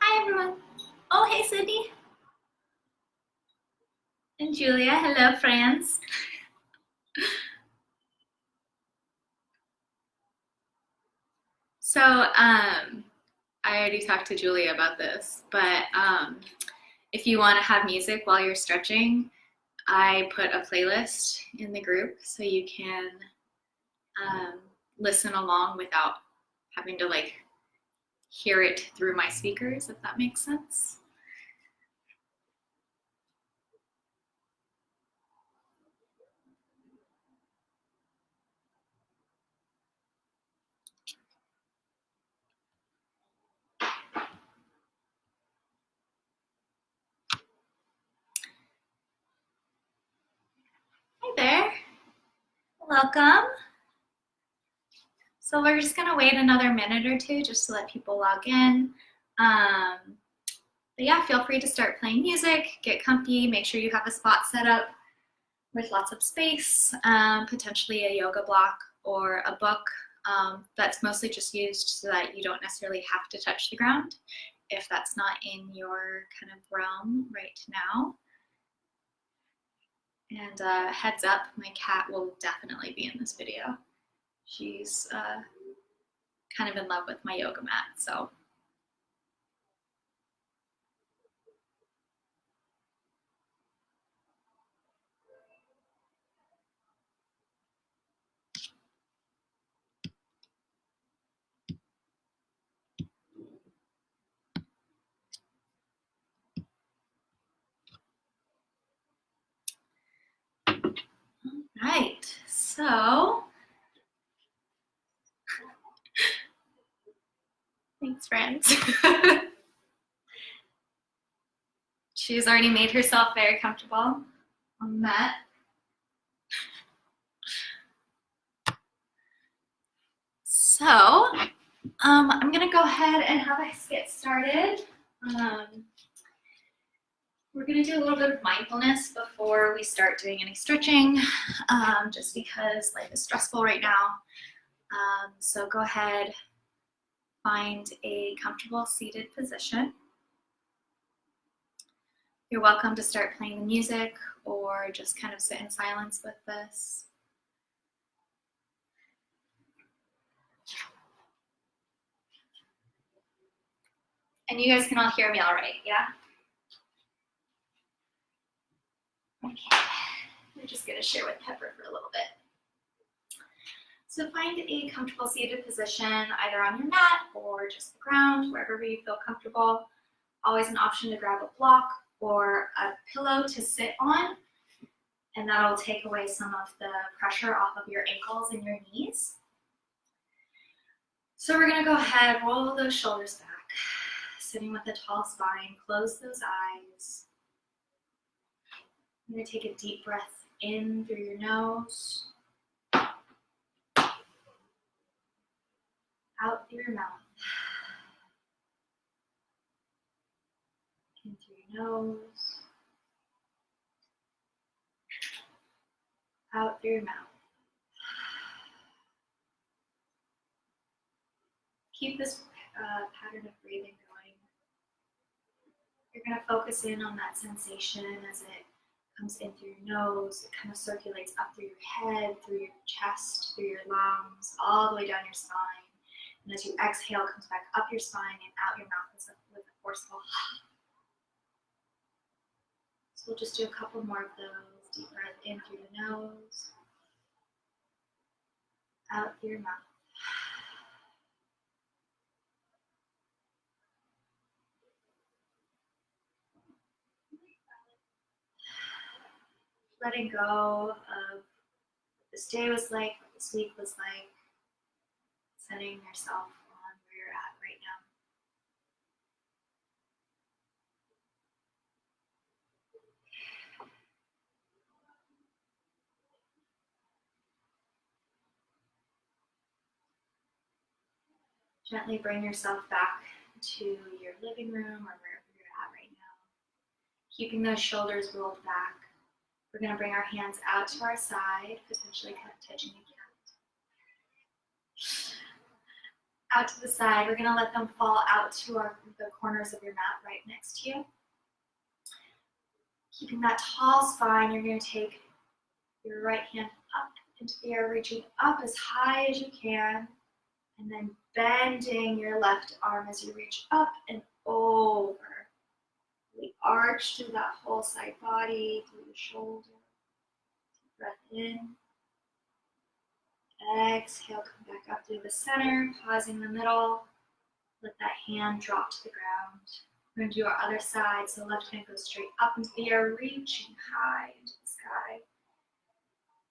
Hi everyone. Oh, hey Sydney and Julia. Hello, friends. So, I already talked to Julia about this, but if you want to have music while you're stretching, I put a playlist in the group so you can um, listen along without having to like hear it through my speakers, if that makes sense. Hi there. Welcome. So we're just gonna wait another minute or two just to let people log in. Um, but yeah, feel free to start playing music, get comfy, make sure you have a spot set up with lots of space, potentially a yoga block or a book that's mostly just used so that you don't necessarily have to touch the ground if that's not in your kind of realm right now. And heads up, my cat will definitely be in this video. She's kind of in love with my yoga mat, so. Right, so thanks, friends. She's already made herself very comfortable on the mat. So I'm gonna go ahead and have us get started. We're gonna do a little bit of mindfulness before we start doing any stretching, just because life is stressful right now. So go ahead, find a comfortable seated position. You're welcome to start playing the music or just kind of sit in silence with this. And you guys can all hear me all right, yeah? Okay, I'm just gonna share with Pepper for a little bit. So find a comfortable seated position, either on your mat or just the ground, wherever you feel comfortable. Always an option to grab a block or a pillow to sit on, and that'll take away some of the pressure off of your ankles and your knees. So we're gonna go ahead, roll those shoulders back, sitting with a tall spine, close those eyes. I'm gonna take a deep breath in through your nose, out through your mouth, in through your nose, out through your mouth. Keep this pattern of breathing going. You're going to focus in on that sensation as it comes in through your nose. It kind of circulates up through your head, through your chest, through your lungs, all the way down your spine. And as you exhale, it comes back up your spine and out your mouth with a forceful So we'll just do a couple more of those. Deep breath in through the nose, out through your mouth. Letting go of what this day was like, what this week was like, centering yourself on where you're at right now. Gently bring yourself back to your living room or wherever you're at right now. Keeping those shoulders rolled back. We're going to bring our hands out to our side, potentially kind of touching a cat. out to the side. We're gonna let them fall out to the corners of your mat right next to you. Keeping that tall spine, you're gonna take your right hand up into the air, reaching up as high as you can, and then bending your left arm as you reach up and over. We arch through that whole side body, through the shoulder. Deep breath in. Exhale, come back up through the center, pausing in the middle. Let that hand drop to the ground. We're going to do our other side, so left hand goes straight up into the air, reaching high into the sky.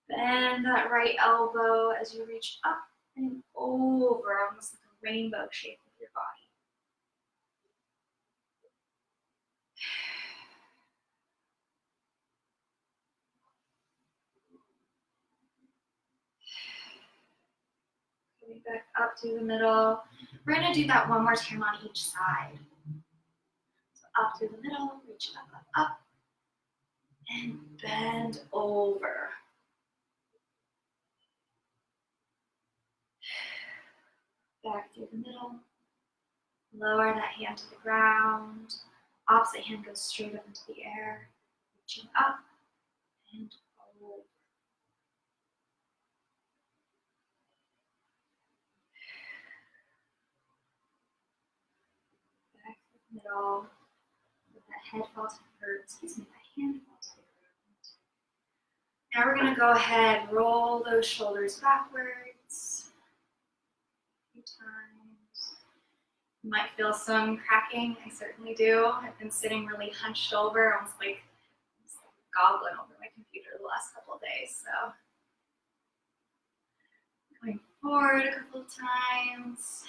Bend that right elbow as you reach up and over, almost like a rainbow shape with your body. Coming back up through the middle. We're going to do that one more time on each side. So up through the middle, reach up, up, up, and bend over. Back through the middle. Lower that hand to the ground. Opposite hand goes straight up into the air. Reaching up and over. Back to the middle. Let that head fall to the earth. Excuse me, that hand fall to the ground. Now we're going to go ahead, roll those shoulders backwards. A few times. You might feel some cracking. I certainly do. I've been sitting really hunched over, almost like a goblin over my computer the last couple of days. So going forward a couple of times.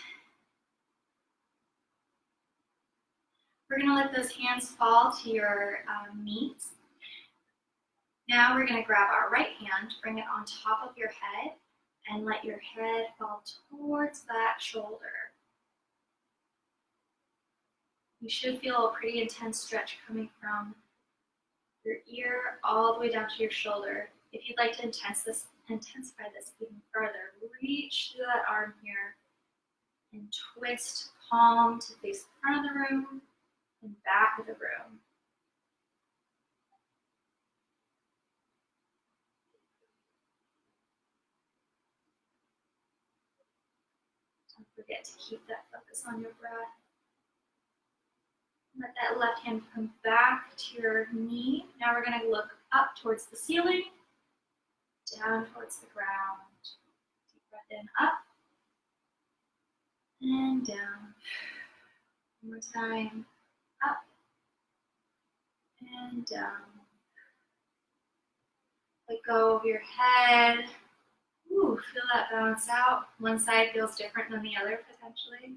We're going to let those hands fall to your knees. Now we're going to grab our right hand, bring it on top of your head, and let your head fall towards that shoulder. You should feel a pretty intense stretch coming from your ear all the way down to your shoulder. If you'd like to intensify this even further, reach through that arm here and twist palm to face the front of the room and back of the room. Don't forget to keep that focus on your breath. Let that left hand come back to your knee. Now we're going to look up towards the ceiling, down towards the ground. Deep breath in, up and down. One more time, up and down. Let go of your head. Ooh, feel that bounce out. One side feels different than the other potentially.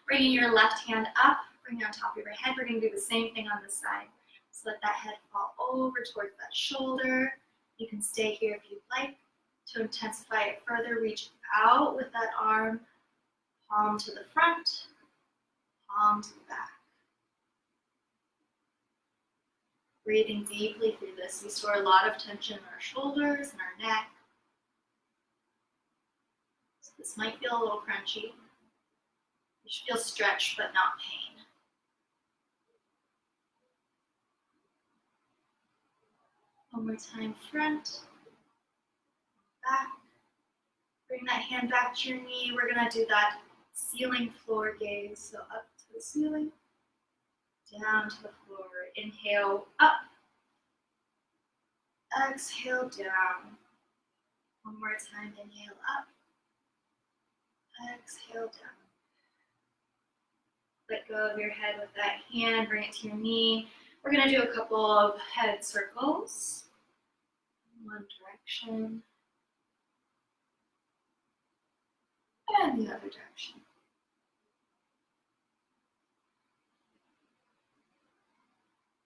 Bringing your left hand up, bring it on top of your head. We're going to do the same thing on this side. So let that head fall over towards that shoulder. You can stay here if you'd like. To intensify it further, reach out with that arm, palm to the front, palm to the back. Breathing deeply through this. We store a lot of tension in our shoulders and our neck. So this might feel a little crunchy. You should feel stretch, but not pain. One more time, front, back. Bring that hand back to your knee. We're gonna do that ceiling floor gaze. So up to the ceiling, down to the floor. Inhale, up. Exhale, down. One more time, inhale, up. Exhale, down. Let go of your head with that hand, bring it to your knee. We're going to do a couple of head circles. One direction. And the other direction.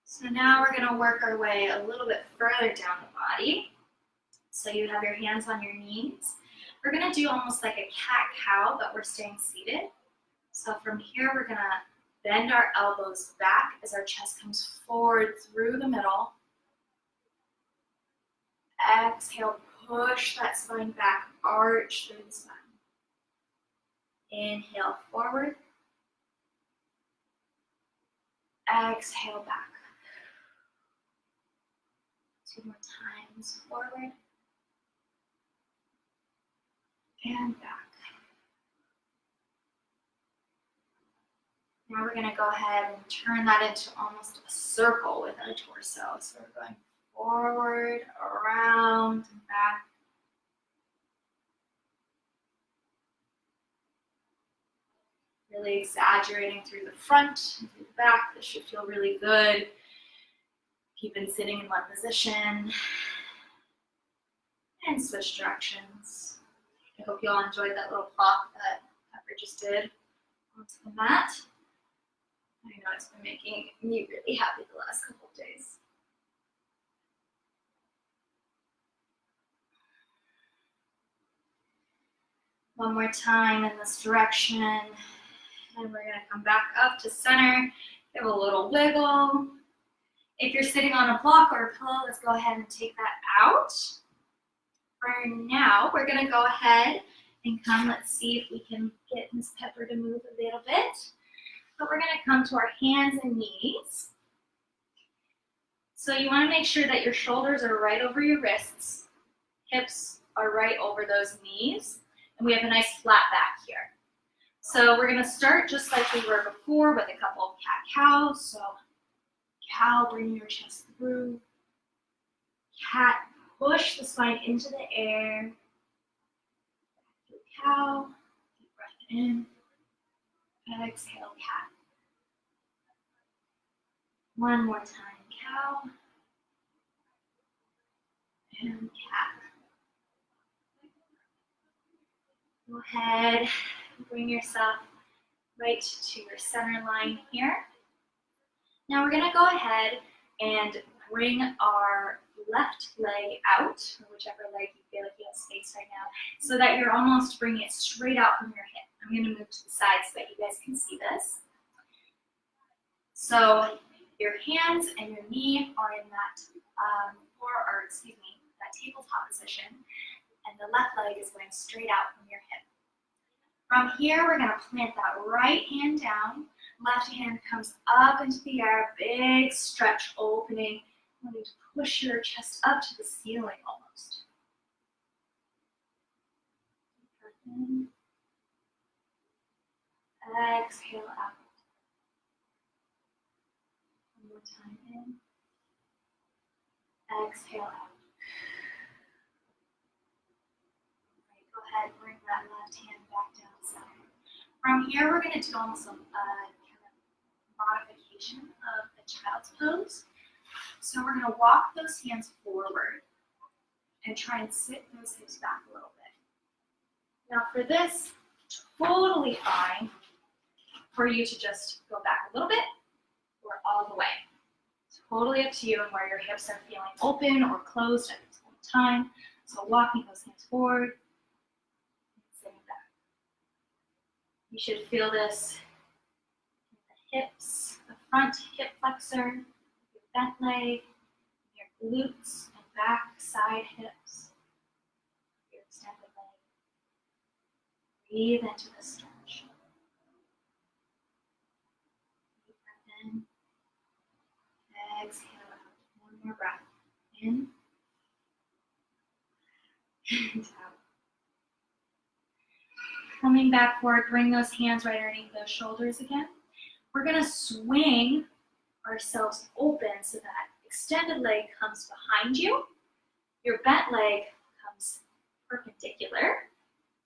So now we're going to work our way a little bit further down the body. So you have your hands on your knees. We're going to do almost like a cat-cow, but we're staying seated. So from here, we're gonna bend our elbows back as our chest comes forward through the middle. Exhale, push that spine back, arch through the spine. Inhale forward. Exhale back. 2 more times forward and back. Now we're going to go ahead and turn that into almost a circle with our torso. So we're going forward, around, and back. Really exaggerating through the front and through the back. This should feel really good. If you've been sitting in one position. And switch directions. I hope you all enjoyed that little plop that Pepper just did onto the mat. I know it's been making me really happy the last couple of days. One more time in this direction. And we're going to come back up to center. Give a little wiggle. If you're sitting on a block or a pillow, let's go ahead and take that out. For now, we're going to go ahead and come. Let's see if we can get Miss Pepper to move a little bit. But we're going to come to our hands and knees. So you want to make sure that your shoulders are right over your wrists. Hips are right over those knees. And we have a nice flat back here. So we're going to start just like we were before with a couple of cat-cows. So cow, bring your chest through. Cat, push the spine into the air. Cow, deep breath in. Exhale, cat. One more time, cow. And cat. Go ahead, bring yourself right to your center line here. Now we're going to go ahead and bring our left leg out, or whichever leg you feel like you have space right now, so that you're almost bringing it straight out from your hip. I'm going to move to the side so that you guys can see this. So your hands and your knee are in that that tabletop position, and the left leg is going straight out from your hip. From here, we're going to plant that right hand down. Left hand comes up into the air, big stretch, opening. Wanting to push your chest up to the ceiling almost. Breath in. Exhale out. One more time in. Exhale out. Right, go ahead, bring that left hand back down center. From here, we're going to do almost a kind of modification of the child's pose. So we're going to walk those hands forward and try and sit those hips back a little bit. Now for this, totally fine for you to just go back a little bit or all the way. It's totally up to you and where your hips are feeling open or closed at the same time. So walking those hands forward and sitting back. You should feel this in the hips, the front hip flexor, your bent leg, your glutes and back side hips, your extended leg. Breathe into the stretch. Deep breath in. Exhale out. One more breath. In and out. Coming back forward, bring those hands right underneath those shoulders again. We're going to swing ourselves open so that extended leg comes behind you. Your bent leg comes perpendicular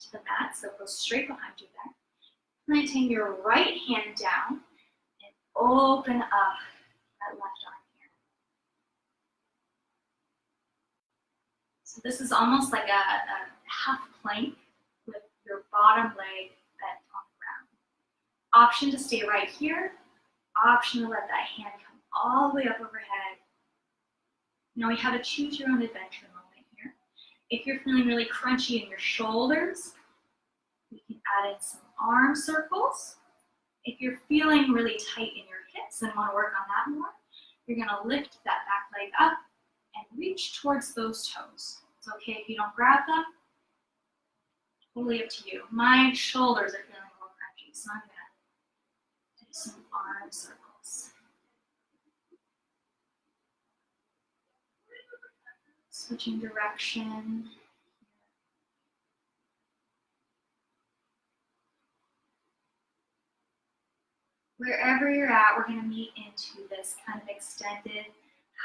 to the mat, so it goes straight behind you there. Planting your right hand down and open up that left arm here. So this is almost like a half plank with your bottom leg bent on the ground. Option to stay right here. Option to let that hand come all the way up overhead. Now we have a choose your own adventure moment here. If you're feeling really crunchy in your shoulders, we can add in some arm circles. If you're feeling really tight in your hips and want to work on that more, you're going to lift that back leg up and reach towards those toes. It's okay if you don't grab them. Totally up to you. My shoulders are feeling a So I'm gonna do some arm circles. Switching direction. Wherever you're at, we're going to meet into this kind of extended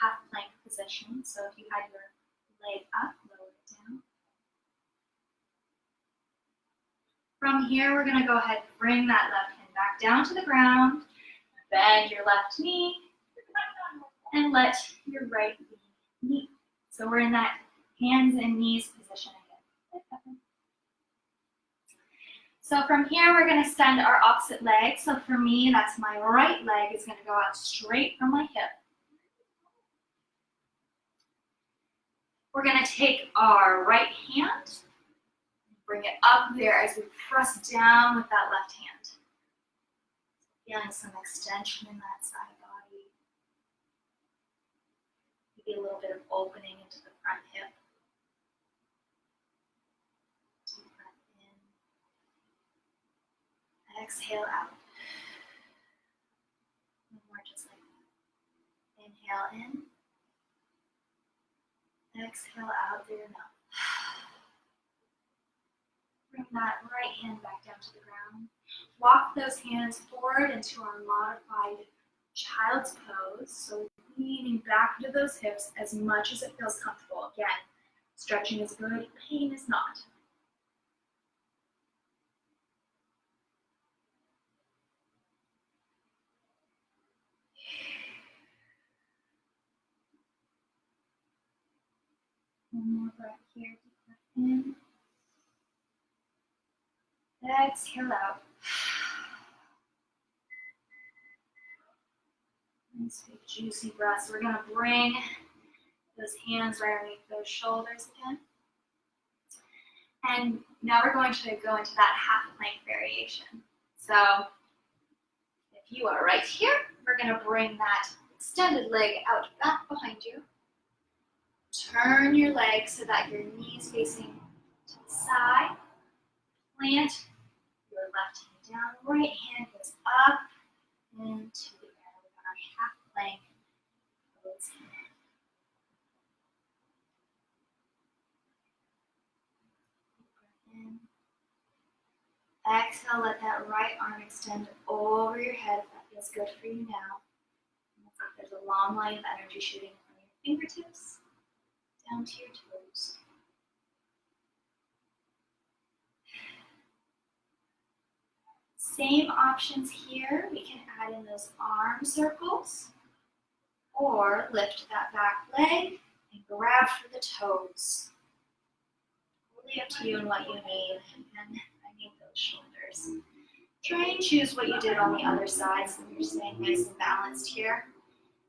half plank position. So if you had your leg up, lower it down. From here, we're going to go ahead and bring that left hand back down to the ground. Bend your left knee and let your right knee meet. So we're in that hands and knees position again. So from here, we're going to extend our opposite leg. So for me, that's my right leg is going to go out straight from my hip. We're going to take our right hand, bring it up there as we press down with that left hand. Feeling some extension in that side body. Maybe a little bit of opening into the front hip. Deep breath in. Exhale out. One more just like that. Inhale in. Exhale out through your mouth. Bring that right hand back down to the ground. Walk those hands forward into our modified child's pose. So leaning back into those hips as much as it feels comfortable. Again, stretching is good, pain is not. One more breath here. Deep breath in. Exhale out. Nice big juicy breaths. We're going to bring those hands right underneath those shoulders again. And now we're going to go into that half plank variation. So if you are right here, we're going to bring that extended leg out back behind you. Turn your leg so that your knees facing to the side. Plant your left hand down, right hand goes up into the air with our half plank pose. In. Exhale, let that right arm extend over your head if that feels good for you now. There's a long line of energy shooting from your fingertips down to your toes. Same options here. We can add in those arm circles or lift that back leg and grab for the toes. Totally up to you and what you need. And I need those shoulders. Try and choose what you did on the other side so you're staying nice and balanced here.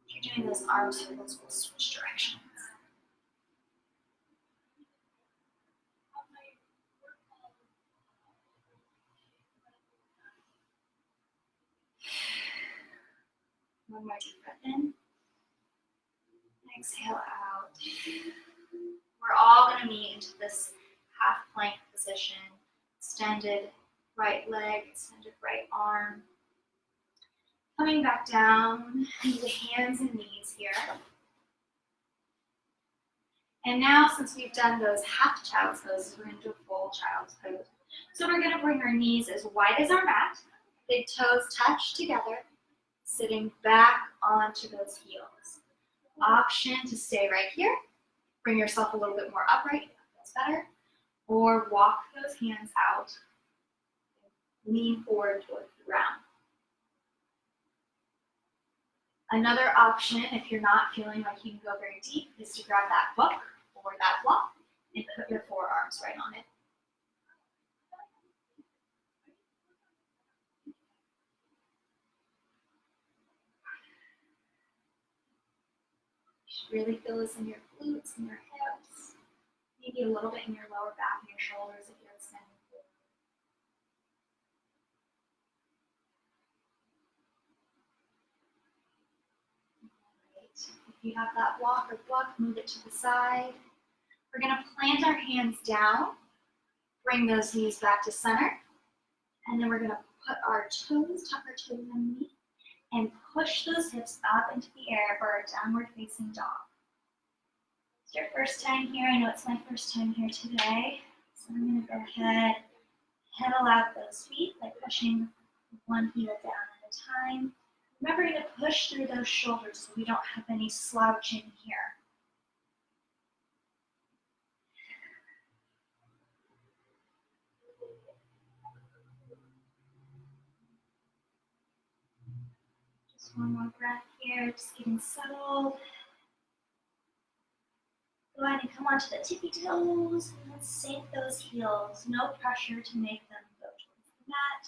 If you're doing those arm circles, we'll switch directions. One more deep breath in. Exhale out. We're all going to meet into this half plank position. Extended right leg, extended right arm. Coming back down into hands and knees here. And now, since we've done those half child's poses, we're going to do a full child's pose. So we're going to bring our knees as wide as our mat. Big toes touch together. Sitting back onto those heels. Option to stay right here. Bring yourself a little bit more upright, if that feels better. Or walk those hands out. Lean forward towards the ground. Another option, if you're not feeling like you can go very deep, is to grab that book or that block and put your forearms right on it. Really feel this in your glutes and your hips, maybe a little bit in your lower back and your shoulders if you're extending forward. Great. If you have that block or book, move it to the side. We're going to plant our hands down, bring those knees back to center, and then we're going to put our toes, tuck our toes underneath, and push those hips up into the air for our downward facing dog. It's your first time here. I know it's my first time here today. So I'm going to go ahead, pedal out those feet by pushing one heel down at a time. Remembering to push through those shoulders so we don't have any slouching here. Just one more breath here, just getting settled. Go ahead and come onto the tippy toes and then sink those heels. No pressure to make them go towards the mat.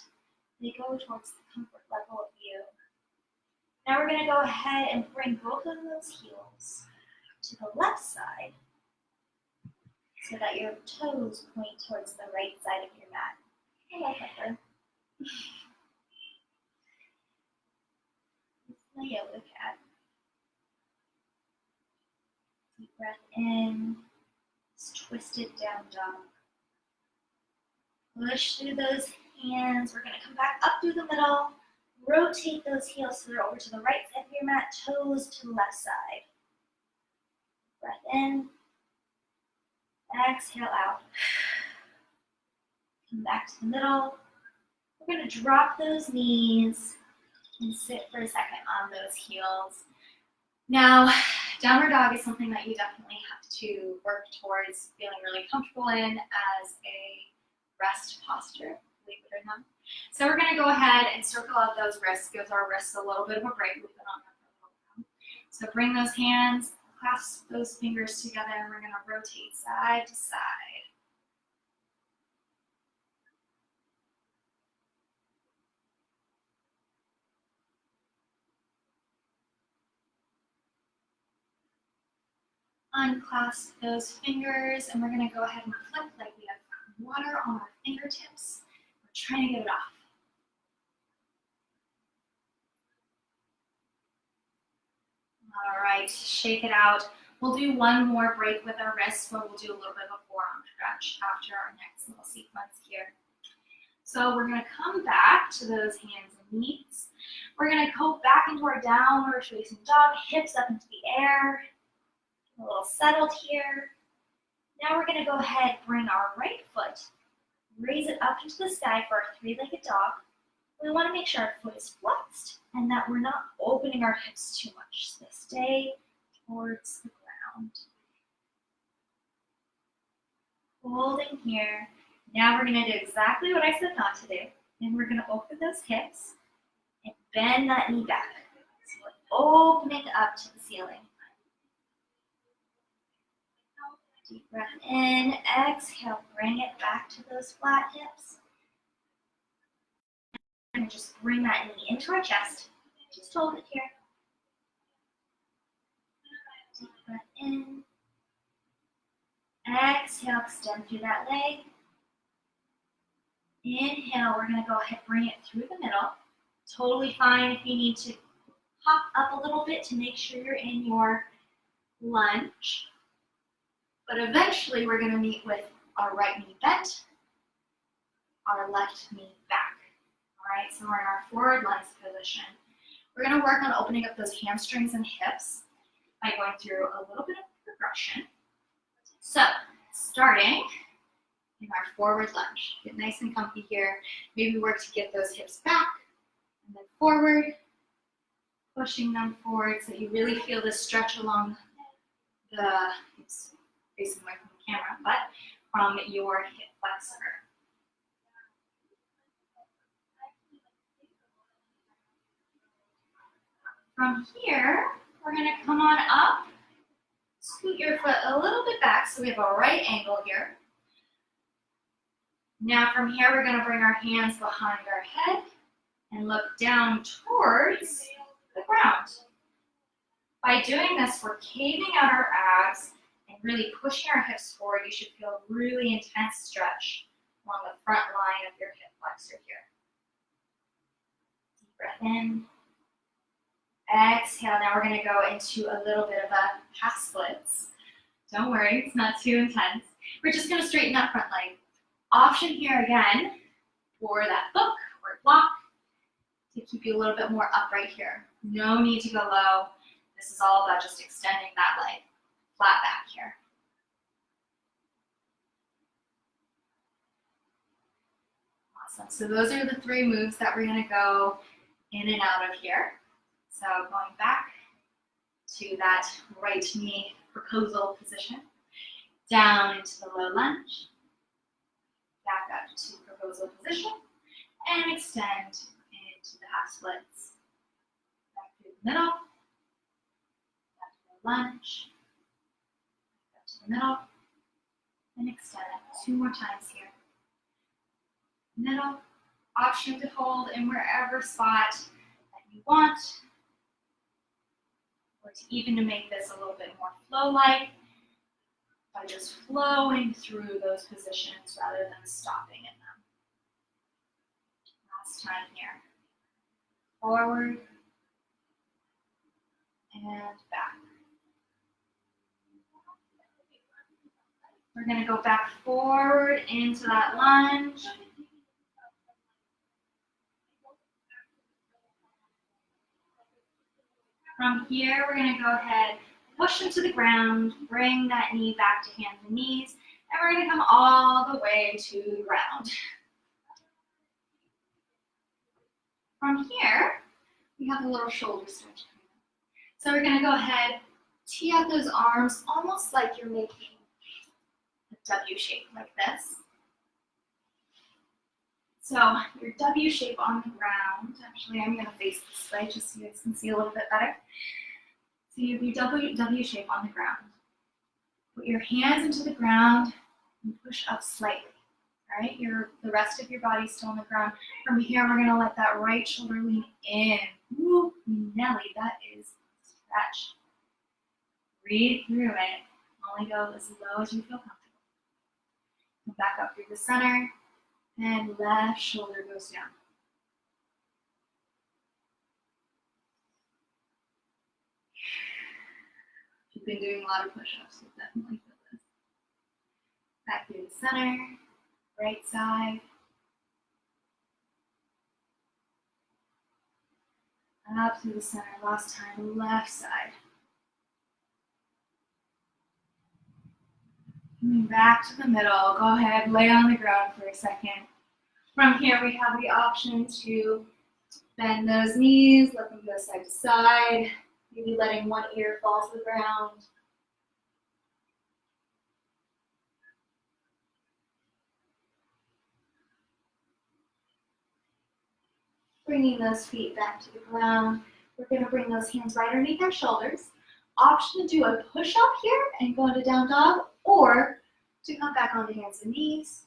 They go towards the comfort level of you. Now we're going to go ahead and bring both of those heels to the left side so that your toes point towards the right side of your mat. I like that. It's my yoga cat. Deep breath in, twisted down dog. Push through those hands. We're going to come back up through the middle. Rotate those heels so they're over to the right side of your mat, toes to the left side. Breath in. Exhale out. Come back to the middle. We're going to drop those knees and sit for a second on those heels. Now, downward dog is something that you definitely have to work towards feeling really comfortable in as a rest posture, believe it or not. So we're going to go ahead and circle out those wrists, give our wrists a little bit of a break. We've been on them for a little while. So bring those hands, clasp those fingers together, and we're going to rotate side to side. Unclasp those fingers, and we're going to go ahead and flip like we have water on our fingertips. We're trying to get it off. All right, shake it out. We'll do one more break with our wrists where we'll do a little bit of a forearm stretch after our next little sequence here. So we're going to come back to those hands and knees. We're going to go back into our downward facing dog, hips up into the air. A little settled here. Now we're going to go ahead, bring our right foot, raise it up into the sky for our three-legged dog. We want to make sure our foot is flexed and that we're not opening our hips too much. So stay towards the ground. Holding here. Now we're going to do exactly what I said not to do. And we're going to open those hips and bend that knee back. So we're opening up to the ceiling. Deep breath in, exhale, bring it back to those flat hips. And just bring that knee into our chest. Just hold it here. Deep breath in. Exhale, extend through that leg. Inhale, we're going to go ahead, bring it through the middle. Totally fine if you need to hop up a little bit to make sure you're in your lunge. But eventually we're going to meet with our right knee bent, our left knee back. All right, so we're in our forward lunge position. We're going to work on opening up those hamstrings and hips by going through a little bit of progression. So, starting in our forward lunge. Get nice and comfy here. Maybe work to get those hips back and then forward, pushing them forward so you really feel this stretch along the hips. Facing away from the camera, but from your hip flexor. From here, we're going to come on up, scoot your foot a little bit back so we have a right angle here. Now from here, we're going to bring our hands behind our head and look down towards the ground. By doing this, we're caving out our abs and really pushing our hips forward. You should feel really intense stretch along the front line of your hip flexor here. Deep breath in. Exhale. Now we're going to go into a little bit of a half splits. Don't worry, it's not too intense. We're just going to straighten that front leg. Option here again for that book or block to keep you a little bit more upright here. No need to go low. This is all about just extending that leg flat back here. Awesome. So those are the 3 moves that we're going to go in and out of here. So going back to that right knee proposal position, down into the low lunge, back up to proposal position, and extend into the half splits. Back through the middle, back to the lunge, back to the middle, and extend it 2 more times here. Middle, option to hold in wherever spot that you want, or to even to make this a little bit more flow-like by just flowing through those positions rather than stopping in them. Last time here. Forward and back. We're going to go back forward into that lunge. From here, we're going to go ahead, push into the ground, bring that knee back to hands and knees, and we're going to come all the way to the ground. From here, we have a little shoulder stretch. So we're going to go ahead, tee out those arms almost like you're making a W shape like this. So your W shape on the ground, actually I'm going to face this way just so you guys can see a little bit better. So you have your W shape on the ground. Put your hands into the ground and push up slightly. All right, the rest of your body still on the ground. From here, we're going to let that right shoulder lean in. Woo, Nelly, that is a stretch. Breathe through it. Only go as low as you feel comfortable. Come back up through the center. And left shoulder goes down. If you've been doing a lot of push-ups, you'll definitely feel this. Back through the center, right side. Up through the center, last time, left side. Coming back to the middle, go ahead, lay on the ground for a second. From here, we have the option to bend those knees, let them go side to side, maybe letting one ear fall to the ground. Bringing those feet back to the ground. We're going to bring those hands right underneath our shoulders. Option to do a push-up here and go into down dog, or to come back onto hands and knees,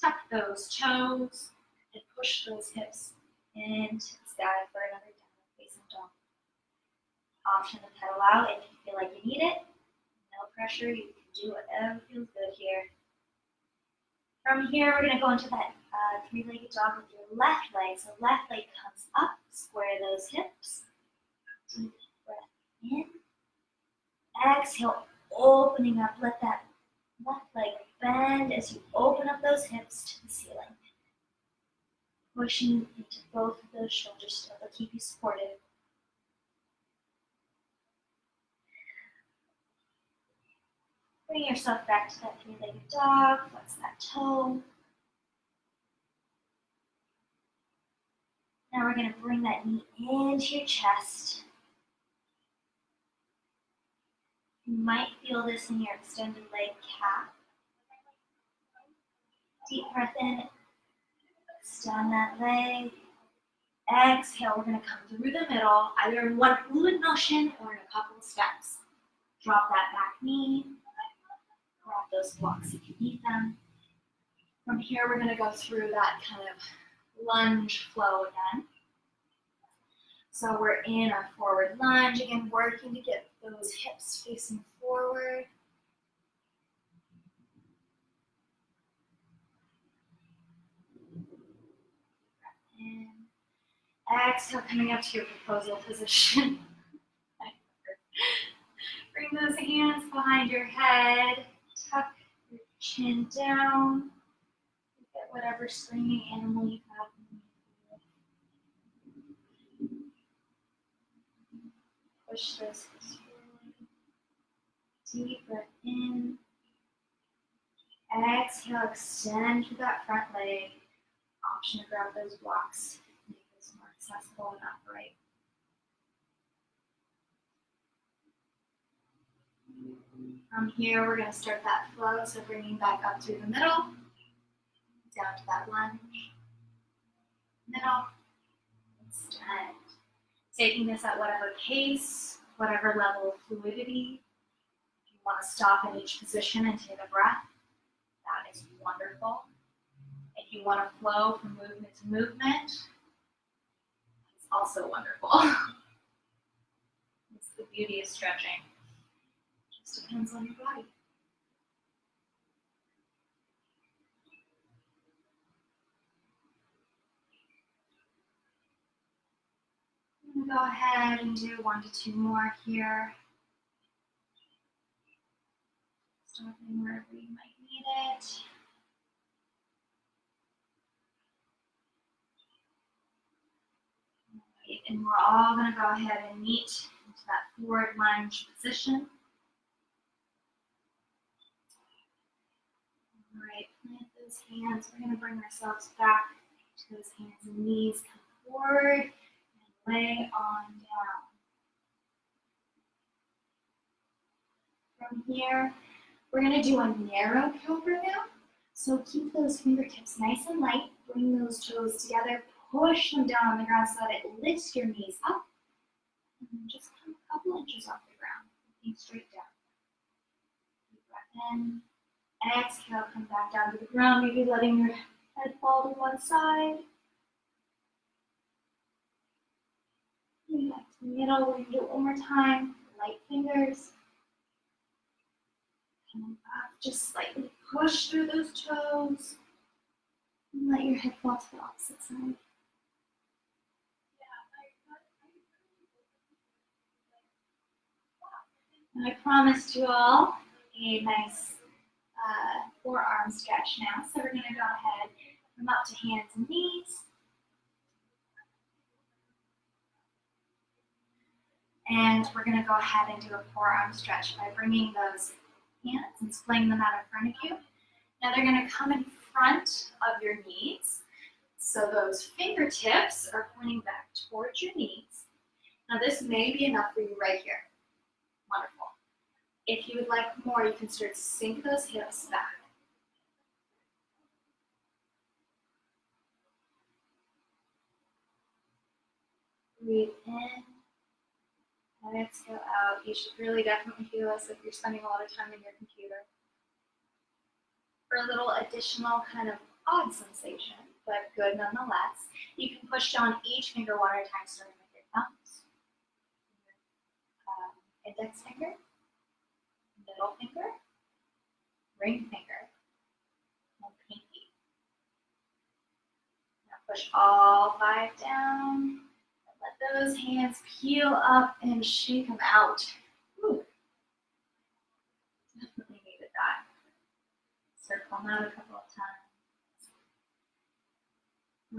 tuck those toes, and push those hips into the sky for another downward facing dog. Option to pedal out if you feel like you need it. No pressure, you can do whatever feels good here. From here, we're going to go into that 3-legged dog with your left leg. So left leg comes up, square those hips. Deep breath in. Exhale, opening up. Let that left leg bend as you open up those hips to the ceiling. Pushing into both of those shoulders still to keep you supported. Bring yourself back to that 3-legged dog. Flex that toe. Now we're going to bring that knee into your chest. You might feel this in your extended leg calf. Deep breath in. Extend that leg. Exhale, we're going to come through the middle, either in one fluid motion or in a couple of steps. Drop that back knee. Grab those blocks if you need them. From here, we're going to go through that kind of lunge flow again. So we're in our forward lunge, again, working to get those hips facing forward. In. Exhale, coming up to your proposal position. Bring those hands behind your head. Tuck your chin down. Get whatever screaming animal you have. Push those hips forward. Deep breath in. Exhale, extend through that front leg. Option to grab those blocks, make this more accessible and upright. From here, we're going to start that flow, so bringing back up through the middle, down to that lunge, middle, extend. Taking this at whatever pace, whatever level of fluidity. If you want to stop in each position and take a breath, that is wonderful. If you want to flow from movement to movement, it's also wonderful. It's the beauty of stretching. It just depends on your body. I'm going to go ahead and do 1 to 2 more here. Stopping wherever you might need it. Right, and we're all going to go ahead and meet into that forward lunge position. All right, plant those hands. We're going to bring ourselves back to those hands and knees. Come forward and lay on down. From here, we're going to do a narrow cobra now. So keep those fingertips nice and light. Bring those toes together. Push them down on the ground so that it lifts your knees up. And then just come a couple inches off the ground. Looking straight down. Deep breath in. Exhale, come back down to the ground. Maybe letting your head fall to one side. Maybe back to the middle. We're going to do it one more time. Light fingers. Coming up, just slightly push through those toes. And let your head fall to the opposite side. And I promised you all a nice forearm stretch now. So we're going to go ahead, come up to hands and knees. And we're going to go ahead and do a forearm stretch by bringing those hands and splaying them out in front of you. Now they're going to come in front of your knees. So those fingertips are pointing back towards your knees. Now this may be enough for you right here. Wonderful. If you would like more, you can start to sink those hips back. Breathe in and exhale out. You should really definitely feel this if you're spending a lot of time in your computer. For a little additional kind of odd sensation, but good nonetheless, you can push down each finger one at a time, starting with your thumbs, index finger, middle finger, ring finger, and pinky. Now push all 5 down. Let those hands peel up and shake them out. Ooh. Definitely needed that. Circle them out a couple of times.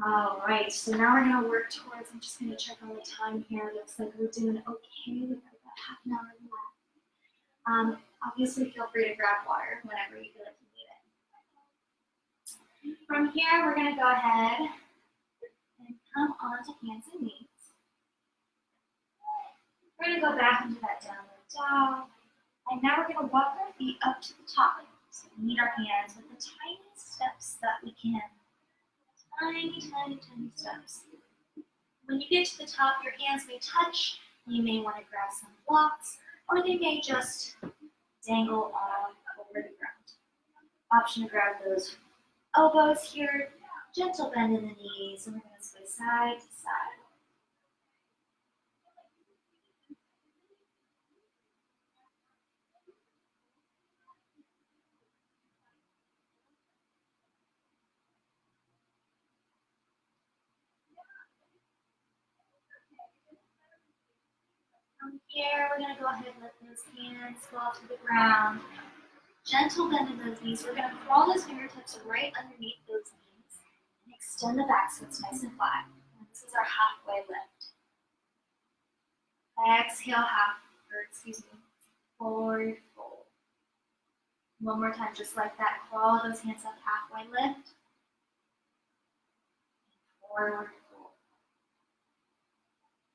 All right, so now we're going to work towards, I'm just going to check on the time here. Looks like we're doing okay. We've got about half an hour left. Obviously, feel free to grab water whenever you feel like you need it. From here, we're going to go ahead and come onto hands and knees. We're going to go back into that downward dog. And now we're going to walk our feet up to the top. So we meet our hands with the tiniest steps that we can. Tiny, tiny, tiny steps. When you get to the top, your hands may touch. You may want to grab some blocks, or they may just dangle on over the ground. Option to grab those elbows here. Gentle bend in the knees, and we're going to sway side to side. From here, we're going to go ahead and let those hands fall to the ground. Gentle bend in those knees. We're going to crawl those fingertips right underneath those knees and extend the back so it's nice and flat. And this is our halfway lift. Exhale, forward fold. One more time, just like that. Crawl those hands up, halfway lift. Forward fold.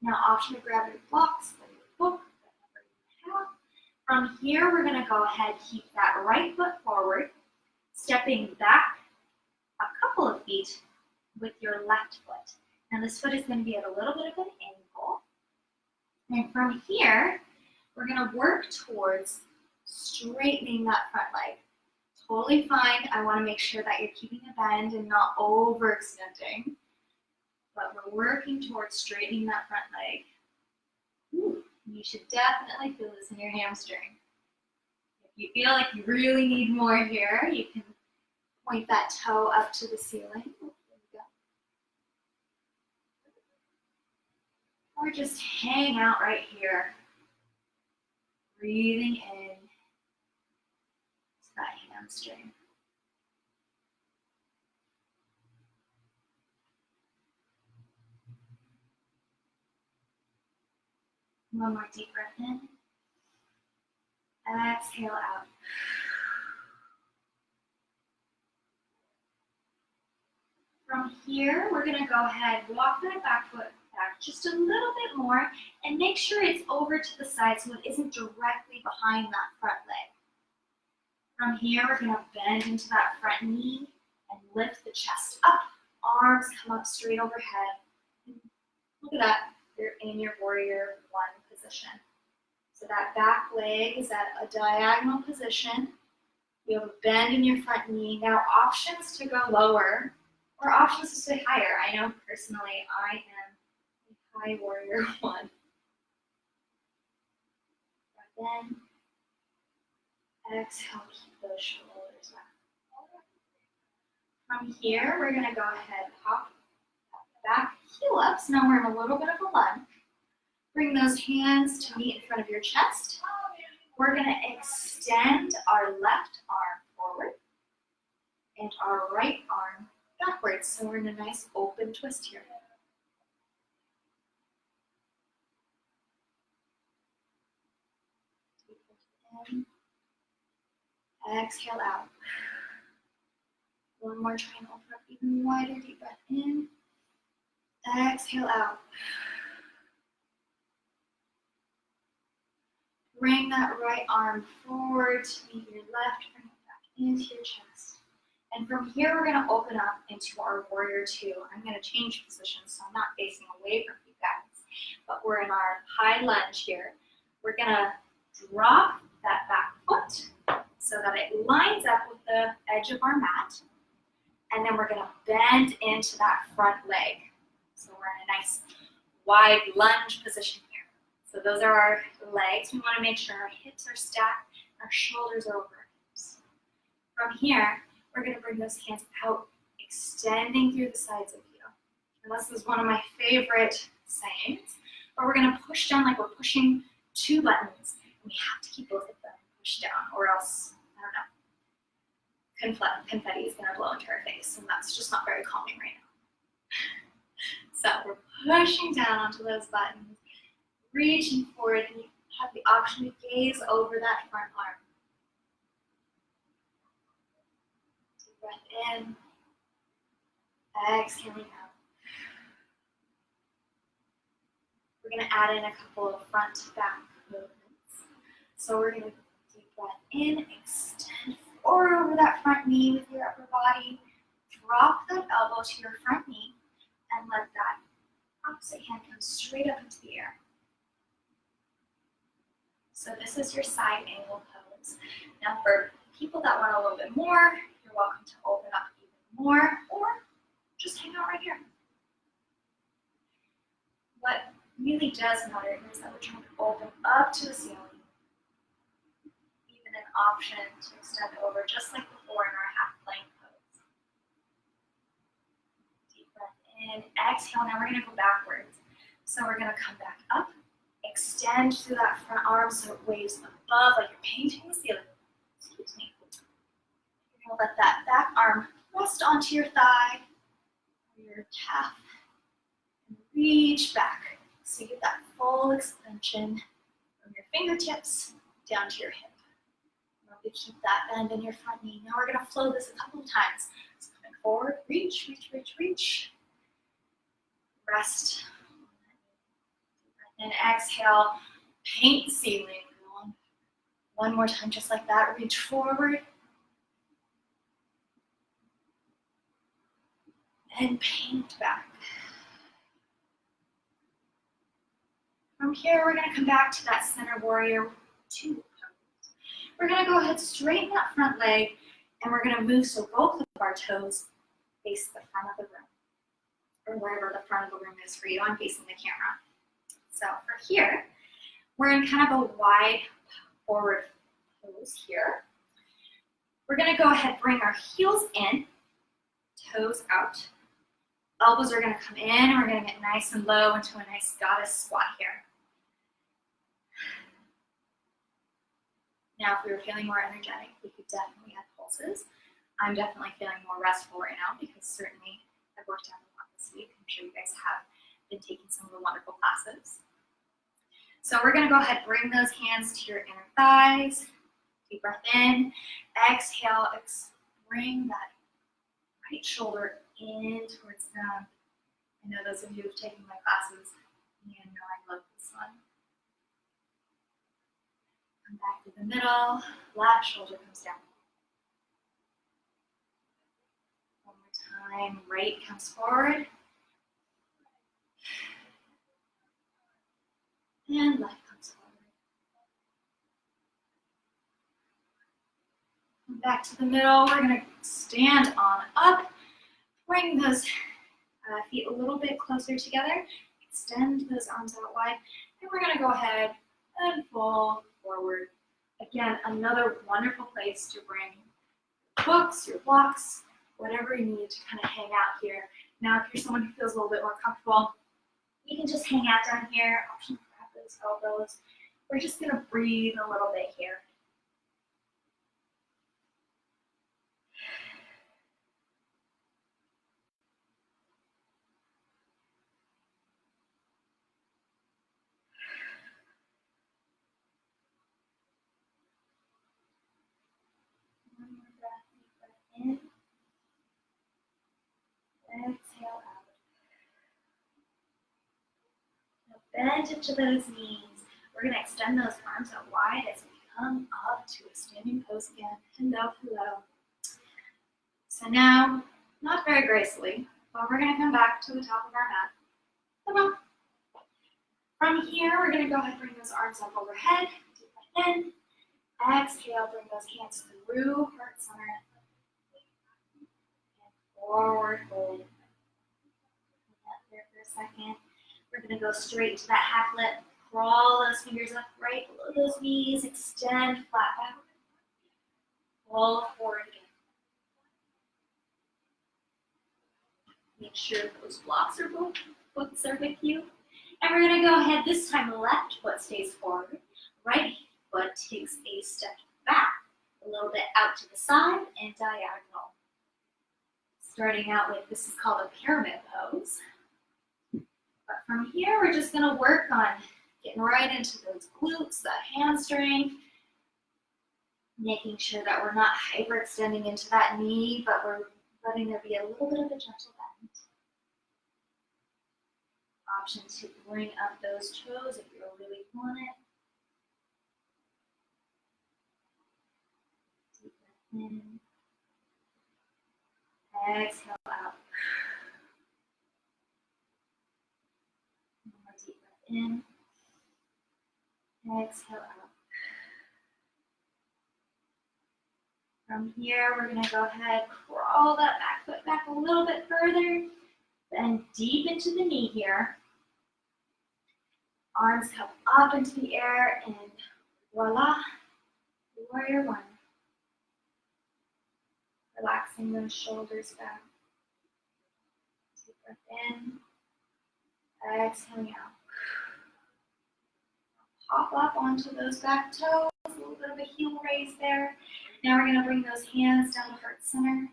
Now, option to grab your blocks or your book, whatever you have. From here, we're going to go ahead, keep that right foot forward, stepping back a couple of feet with your left foot. Now, this foot is going to be at a little bit of an angle. And from here, we're going to work towards straightening that front leg. Totally fine. I want to make sure that you're keeping a bend and not overextending. But we're working towards straightening that front leg. Ooh, you should definitely feel this in your hamstring. If you feel like you really need more here, you can point that toe up to the ceiling. There we go. Or just hang out right here. Breathing in to that hamstring. One more deep breath in. Exhale out. From here, we're going to go ahead, walk that back foot back just a little bit more and make sure it's over to the side so it isn't directly behind that front leg. From here, we're going to bend into that front knee and lift the chest up. Arms come up straight overhead. Look at that. You're in your warrior one position. So that back leg is at a diagonal position. You have a bend in your front knee. Now options to go lower or options to stay higher. I know personally I am a high warrior one. Breath in. Exhale, keep those shoulders back. From here, we're going to go ahead, hop back, heel up. So now we're in a little bit of a lunge. Bring those hands to meet in front of your chest. We're going to extend our left arm forward and our right arm backwards. So we're in a nice open twist here. Deep breath in. Exhale out. One more, try and open up even wider. Deep breath in. Exhale out. Bring that right arm forward to meet your left, bring it back into your chest. And from here, we're going to open up into our warrior two. I'm going to change positions, so I'm not facing away from you guys. But we're in our high lunge here. We're going to drop that back foot so that it lines up with the edge of our mat. And then we're going to bend into that front leg. So we're in a nice wide lunge position here. So those are our legs. We want to make sure our hips are stacked, our shoulders are over our hips. From here, we're going to bring those hands out, extending through the sides of you. And this is one of my favorite sayings, but we're going to push down like we're pushing two buttons. We have to keep both of them pushed down, or else, I don't know, confetti is going to blow into our face, and that's just not very calming right now. So we're pushing down onto those buttons, reaching forward, and you have the option to gaze over that front arm. Deep breath in, exhaling out. We're going to add in a couple of front to back movements. So we're going to deep breath in, extend forward over that front knee with your upper body. Drop that elbow to your front knee and let that opposite hand come straight up into the air. So this is your side angle pose. Now for people that want a little bit more, you're welcome to open up even more or just hang out right here. What really does matter is that we're trying to open up to the ceiling. Even an option to extend over just like before in our half plank pose. Deep breath in, exhale. Now we're going to go backwards. So we're going to come back up. Extend through that front arm so it waves above like you're painting the ceiling. Excuse me. You're going to let that back arm rest onto your thigh or your calf and reach back. So you get that full extension from your fingertips down to your hip. Remember to keep that bend in your front knee. Now we're going to flow this a couple of times. So coming forward, reach, reach, reach, reach. Rest. And exhale, paint the ceiling. One more time, just like that. Reach forward. And paint back. From here, we're going to come back to that center warrior 2 pose. We're going to go ahead, straighten that front leg, and we're going to move so both of our toes face the front of the room, or wherever the front of the room is for you. I'm facing the camera. So for here, we're in kind of a wide forward pose here. We're going to go ahead, bring our heels in, toes out. Elbows are going to come in, and we're going to get nice and low into a nice goddess squat here. Now, if we were feeling more energetic, we could definitely add pulses. I'm definitely feeling more restful right now because certainly I've worked out a lot this week. I'm sure you guys have been taking some of the wonderful classes. So we're going to go ahead, bring those hands to your inner thighs. Deep breath in. Exhale, bring that right shoulder in towards the ground. I know those of you who have taken my classes, you know I love this one. Come back to the middle, left shoulder comes down. One more time, right comes forward. And left comes forward. Come back to the middle, we're going to stand on up. Bring those feet a little bit closer together. Extend those arms out wide. And we're going to go ahead and fold forward. Again, another wonderful place to bring books, your blocks, whatever you need to kind of hang out here. Now, if you're someone who feels a little bit more comfortable, you can just hang out down here. Option, grab those elbows. We're just going to breathe a little bit here. One more breath, deep breath in. Exhale out. Now bend into those knees. We're going to extend those arms out wide as we come up to a standing pose again. Hello, hello. So now, not very gracefully, but we're going to come back to the top of our mat. Come on. From here, we're going to go ahead and bring those arms up overhead. Deep breath in. Exhale, bring those hands through heart center. And forward fold. There for a second. We're going to go straight to that half lip. Crawl those fingers up right below those knees. Extend flat back. Pull forward again. Make sure those blocks are both foots are with you. And we're going to go ahead this time. Left foot stays forward. Right foot takes a step back. A little bit out to the side and diagonal. Starting out with, this is called a pyramid pose. But from here, we're just going to work on getting right into those glutes, that hamstring, making sure that we're not hyperextending into that knee, but we're letting there be a little bit of a gentle bend. Option to bring up those toes if you're really feeling it. Deep breath in. Exhale out. One more deep breath in. Exhale out. From here, we're going to go ahead, crawl that back foot back a little bit further, then deep into the knee here. Arms come up into the air, and voila, warrior one. Relaxing those shoulders back. Deep breath in, exhaling out. Hop up onto those back toes, a little bit of a heel raise there. Now we're going to bring those hands down to heart center.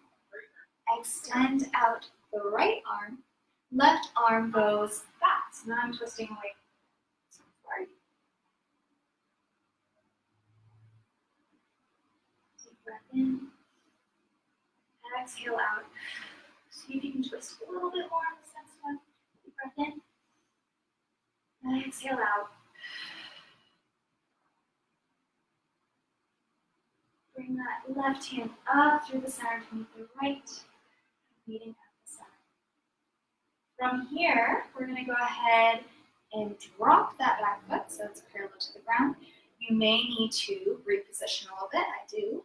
Extend out the right arm. Left arm goes back. So now I'm twisting away breath in. Exhale out. See if you can twist a little bit more on this next one. Deep breath in. Exhale out. Bring that left hand up through the center to meet the right, meeting at the center. From here, we're going to go ahead and drop that back foot so it's parallel to the ground. You may need to reposition a little bit, I do,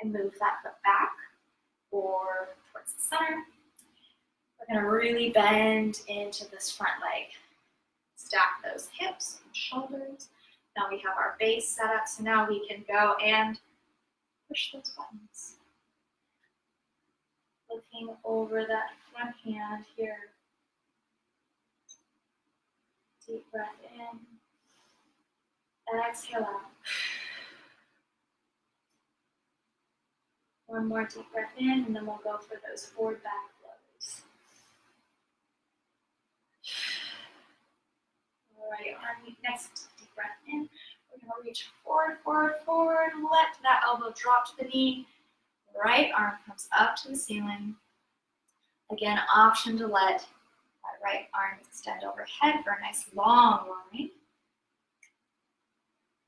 and move that foot back or towards the center. We're going to really bend into this front leg. Stack those hips and shoulders. Now we have our base set up, so now we can go and push those buttons. Looking over that front hand here. Deep breath in. Exhale out. One more deep breath in, and then we'll go for those forward back flows. All right, our next deep breath in. We're going to reach forward, forward, forward. Let that elbow drop to the knee. Right arm comes up to the ceiling. Again, option to let that right arm extend overhead for a nice long line.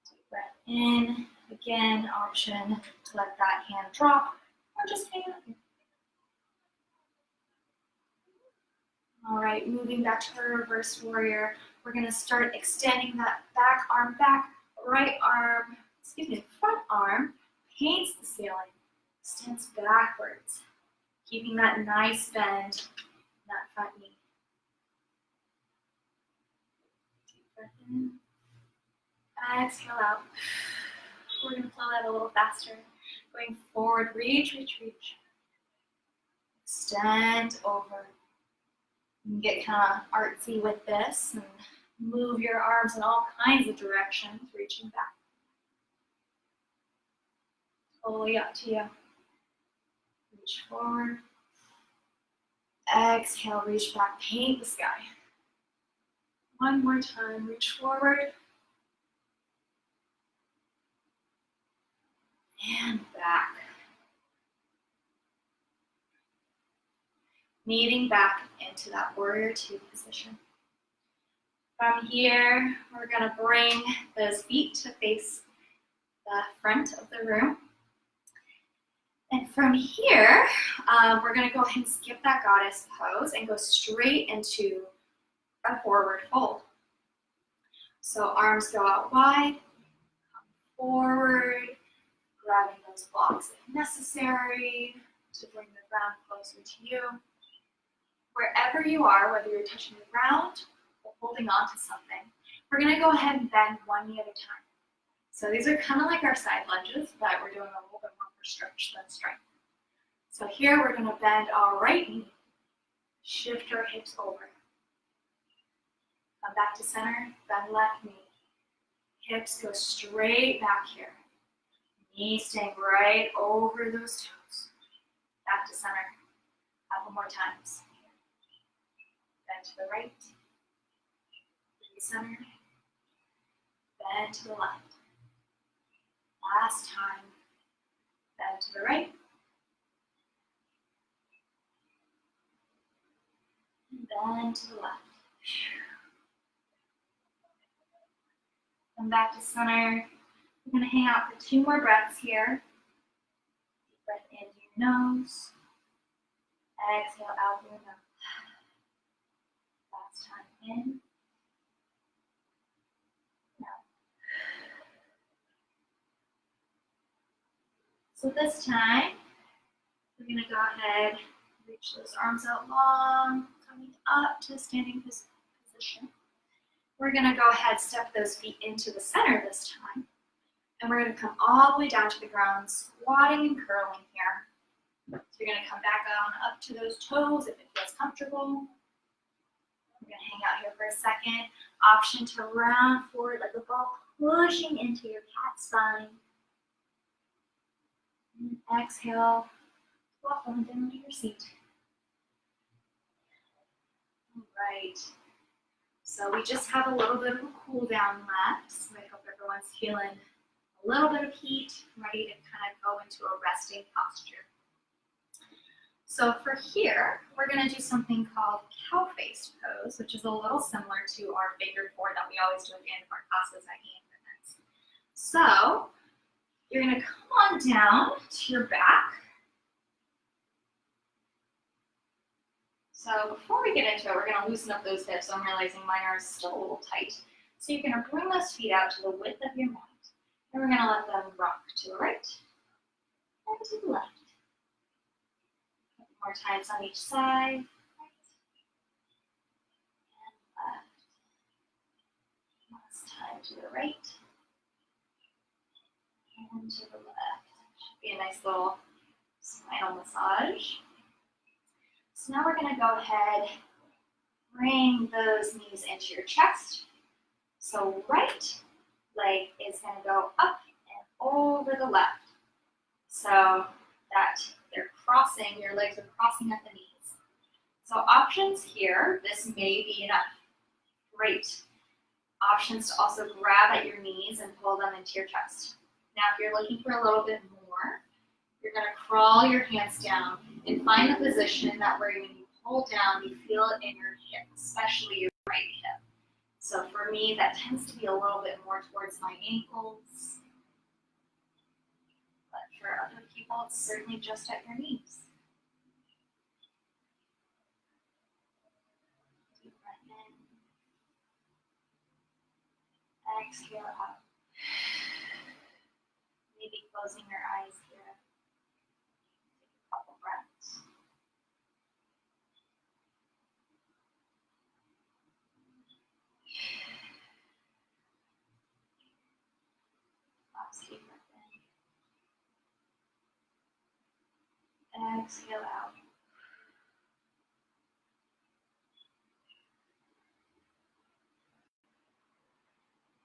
Deep breath in. Again, option to let that hand drop or just hang up here. All right, moving back to the reverse warrior. We're going to start extending that back arm back. Front arm paints the ceiling, extends backwards, keeping that nice bend in that front knee. Deep breath in. Exhale out. We're going to flow that a little faster. Going forward, reach, reach, reach. Extend over. You can get kind of artsy with this and move your arms in all kinds of directions, reaching back. Totally up to you. Reach forward. Exhale, reach back, paint the sky. One more time, reach forward. And back. Kneading back into that warrior two position. From here, we're going to bring those feet to face the front of the room. And from here, we're going to go ahead and skip that goddess pose and go straight into a forward fold. So arms go out wide, come forward, grabbing those blocks if necessary to bring the ground closer to you. Wherever you are, whether you're touching the ground or holding on to something, we're going to go ahead and bend one knee at a time. So these are kind of like our side lunges, but we're doing a little bit more for stretch than strength. So here we're going to bend our right knee, shift our hips over. Come back to center, bend left knee. Hips go straight back here. Knee staying right over those toes. Back to center. A couple more times. Bend to the right. Center. Bend to the left. Last time. Bend to the right. And bend to the left. Come back to center. We're going to hang out for 2 more breaths here. Deep breath in through your nose. Exhale out through your mouth. Last time in. Out. So this time, we're going to go ahead, reach those arms out long, coming up to standing position. We're going to go ahead, step those feet into the center this time. And we're going to come all the way down to the ground, squatting and curling here. So you're going to come back on up to those toes if it feels comfortable. We're going to hang out here for a second. Option to round forward like the ball pushing into your cat spine. And exhale, welcome down to your seat. All right. So we just have a little bit of a cool down left. So I hope everyone's feeling a little bit of heat, ready to kind of go into a resting posture. So for here, we're going to do something called cow face pose, which is a little similar to our figure four that we always do at the end of our classes at IanFitness. So you're going to come on down to your back. So before we get into it, we're going to loosen up those hips. I'm realizing mine are still a little tight. So you're going to bring those feet out to the width of your mat. And we're going to let them rock to the right and to the left. More times on each side. Right and left. Last time to the right and to the left. Should be a nice little spinal massage. So now we're going to go ahead, bring those knees into your chest. So right leg is going to go up and over the left. So that they're crossing, your legs are crossing at the knees. So options here, this may be enough. Great. Options to also grab at your knees and pull them into your chest. Now if you're looking for a little bit more, you're going to crawl your hands down and find a position that where when you pull down, you feel it in your hip, especially your right hip. So for me, that tends to be a little bit more towards my ankles. But for other people, it's certainly just at your knees. Deep breath in. Exhale out. Maybe closing your eyes here. Take a couple breaths. Last deep breath in. Exhale out.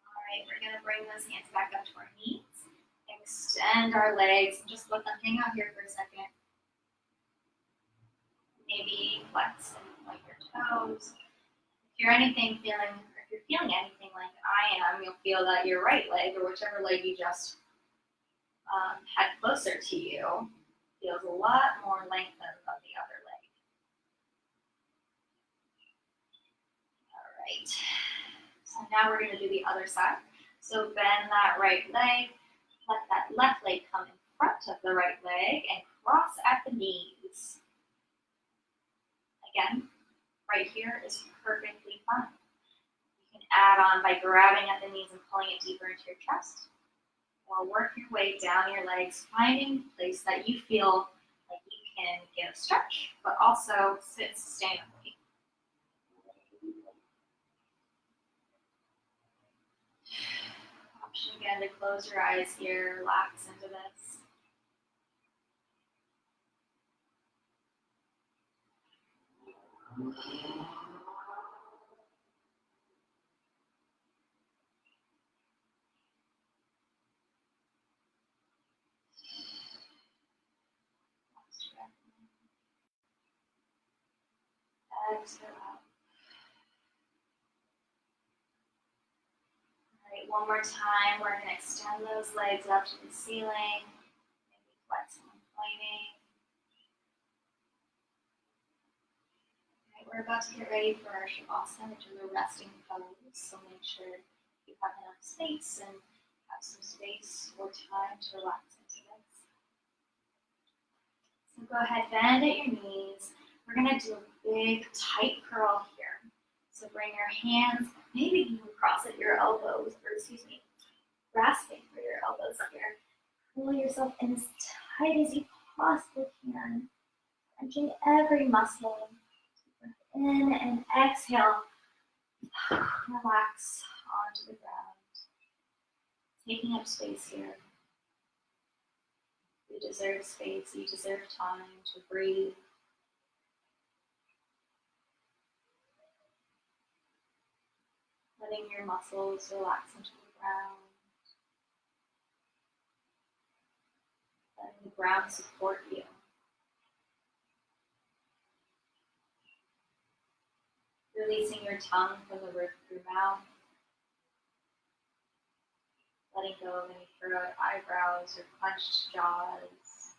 All right, we're going to bring those hands back up to our knees. Extend our legs and just let them hang out here for a second. Maybe flex and point your toes. If you're anything feeling, or if you're feeling anything like I am, you'll feel that your right leg, or whichever leg you just had closer to you, feels a lot more lengthened than the other leg. All right. So now we're going to do the other side. So bend that right leg. Let that left leg come in front of the right leg and cross at the knees. Again, right here is perfectly fine. You can add on by grabbing at the knees and pulling it deeper into your chest. Or work your way down your legs, finding a place that you feel like you can get a stretch, but also sit sustainably. Option again to close your eyes here, relax into this. Exhale out. All right, one more time. We're going to extend those legs up to the ceiling. Maybe flexing and pointing. All right, we're about to get ready for our Shavasana, which is a resting pose. So make sure you have enough space and have some space or time to relax into this. So go ahead, bend at your knees. We're going to do a big tight curl here. So bring your hands, maybe you can cross at your elbows, or grasping for your elbows here. Pull yourself in as tight as you possibly can. Stretching every muscle. Breath in and exhale. Relax onto the ground. Taking up space here. You deserve space, you deserve time to breathe. Letting your muscles relax into the ground. Letting the ground support you. Releasing your tongue from the roof of your mouth. letting go of any furrowed eyebrows or clenched jaws,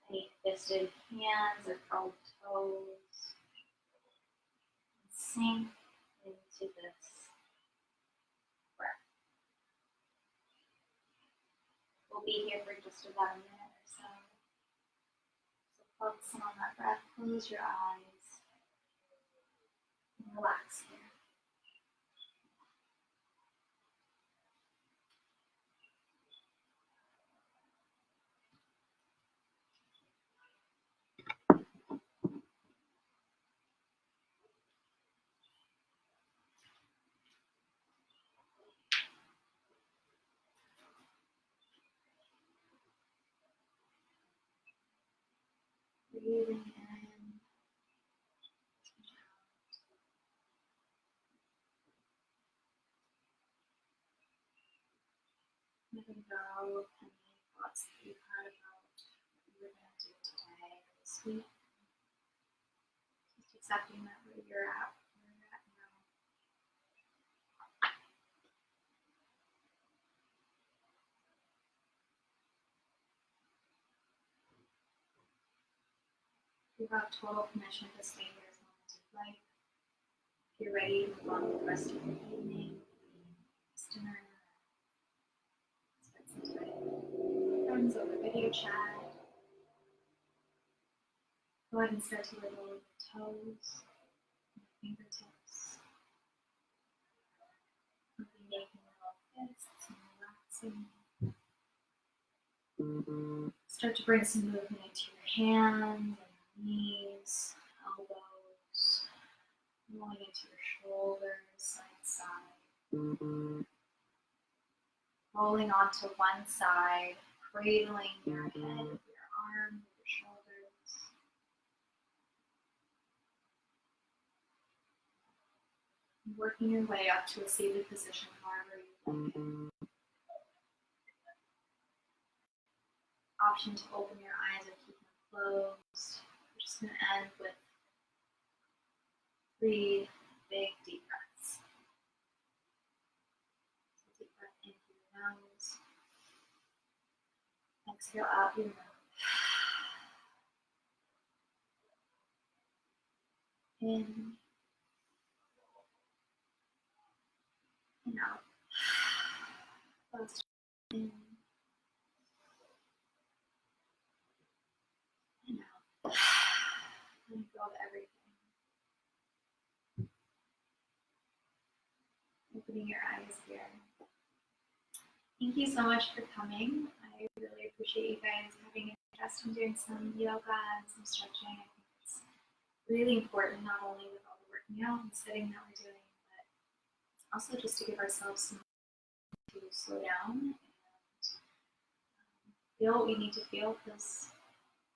any fisted hands or curled toes. Sink into this breath. We'll be here for just about a minute or so. So focusing on that breath, close your eyes and relax here. Breathing in. Letting go of any thoughts that you've had about what you're going to do today or this week. Just accepting that where you're at now. You have total permission to stay here as long as you'd like. If you're ready to move on with the rest of your evening, dinner, spend some time with friends over video chat. Go ahead and start to wiggle your toes, your fingertips. Maybe making little fists and relaxing. Start to bring some movement into your hands and your knees, elbows, rolling into your shoulders, side to side. Rolling onto one side, cradling your head, your arms, your shoulders. And working your way up to a seated position, however you like. Option to open your eyes or keep them closed. We're just going to end with 3 big deep breaths. So deep breath in through your nose. Exhale out your mouth. In and out. Last in and out. Letting go of everything. Opening your eyes here. Thank you so much for coming. I really appreciate you guys having an interest in doing some yoga and some stretching. I think it's really important, not only with all the working out and sitting that we're doing, but also just to give ourselves some time to slow down and feel what we need to feel, because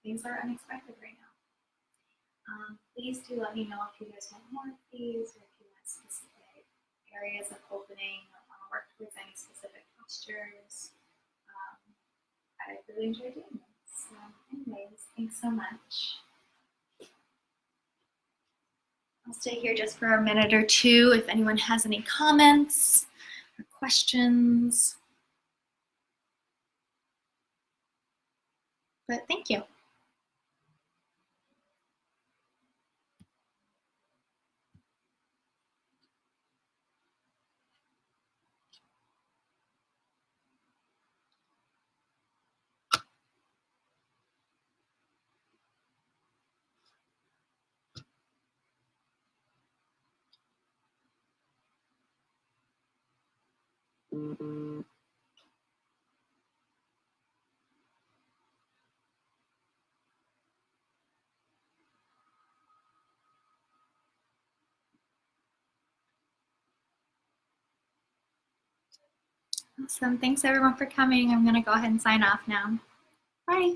things are unexpected right now. Please do let me know if you guys want more of these, or if you want specific areas of opening, or want to work towards any specific postures. I really enjoy doing this. So anyways, thanks so much. I'll stay here just for a minute or two if anyone has any comments or questions. But thank you. Awesome. Thanks everyone for coming. I'm going to go ahead and sign off now. Bye.